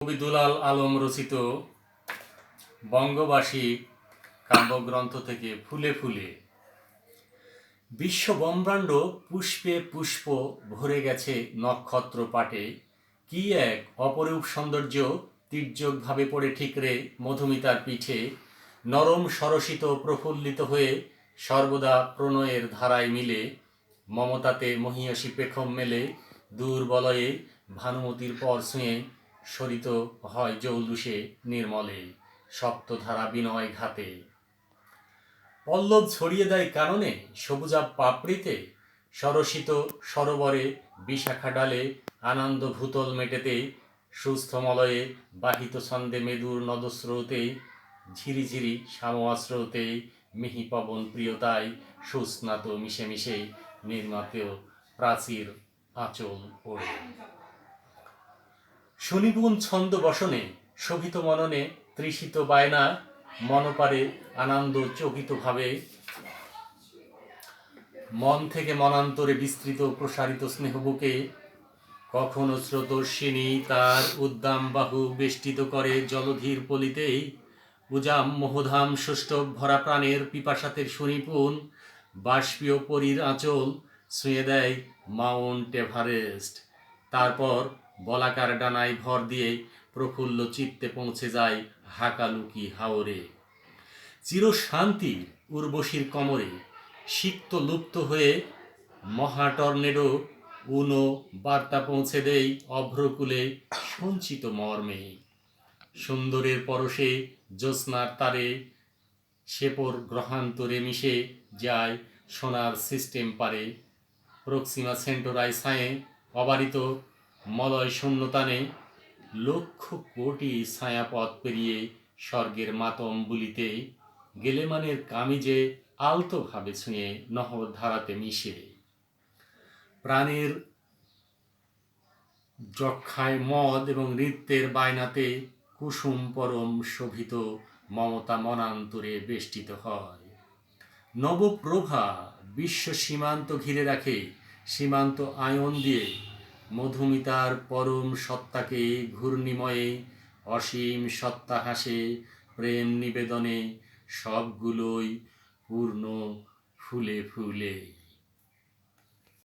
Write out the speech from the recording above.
কবি দুলাল আলম রচিত বঙ্গবাসী কাব্যগ্রন্থ থেকে ফুলে ফুলে। বিশ্ব ব্রহ্মাণ্ড পুষ্পে পুষ্প ভরে গেছে নক্ষত্র পাটে, কি এক অপরূপ সৌন্দর্য তির্যকভাবে পড়ে ঠিকরে মধুমিতার পিঠে। নরম সরসিত প্রফুল্লিত হয়ে সর্বদা প্রণয়ের ধারায় মিলে, মমতাতে মহিয়সী পেখম মেলে, দূর বলয়ে ভানুমতির পর ছুঁয়ে সরিত হয় জৌলুসে নির্মলে, সপ্তধারা বিনয় ঘাতে। পল্লব ছড়িয়ে দেয় কাননে সবুজাব পাপড়িতে, সরসিত সরোবরে বিশাখা ডালে আনন্দ ভূতল মেটেতে, সুস্থ মলয়ে বাহিত ছন্দে মেদুর নদস্রোতে, ঝিরিঝিরি শ্যামোয়া স্রোতে মিহি পবন প্রিয়তায় সুস্নাত মিশে মিশে নির্মাতেও প্রাচীর আঁচল ওড়ে। সুনিপুণ ছন্দ বসনে শোভিত মননে তৃষিত বায়না, মনপারে আনন্দ চকিত ভাবে, মন থেকে মনান্তরে বিস্তৃত প্রসারিত স্নেহবুকে, কখনো স্রোতস্বিনী তার উদ্দাম বাহু বেষ্টিত করে জলধীর পলিতেই, উজাম মোহধাম সুষ্ঠব ভরা প্রাণের পিপাসাতের সুনিপুণ বাষ্পীয় পরীর আঁচল ছুঁয়ে দেয় মাউন্ট এভারেস্ট। তারপর বলাকার ডানায় ভর দিয়ে প্রফুল্ল চিত্তে পৌঁছে যায় হাকালুকি হাওরে। চিরশান্তির উর্বশীর কমরে সিক্ত লুপ্ত হয়ে মহা টর্নেডো উনো বার্তা পৌঁছে দেই অভ্রকুলে সঞ্চিত মর্মে। সুন্দরের পরশে জ্যোৎস্নার তারে শেপর গ্রহান্তরে মিশে যায় সোনার সিস্টেম পারে, প্রক্সিমা সেন্টোরাই ছায়ে অবারিত মলয় শূন্যতানে, লক্ষ কোটি ছায়াপথ পেরিয়ে স্বর্গের মাতম বুলিতে, গেলেমানের কামিজে আলতোভাবে ছুঁয়ে নহর ধারাতে মিশে। প্রাণের যক্ষায় মদ এবং নৃত্যের বায়নাতে কুসুম পরম শোভিত মমতা মনান্তরে বেষ্টিত হয়। নবপ্রভা বিশ্ব সীমান্ত ঘিরে রাখে সীমান্ত আয়ন দিয়ে, মধুমিতার পরম সত্তাকে ঘূর্ণিময়ে অসীম সত্তা হাসে প্রেম নিবেদনে, সবগুলোই পূর্ণ ফুলে ফুলে।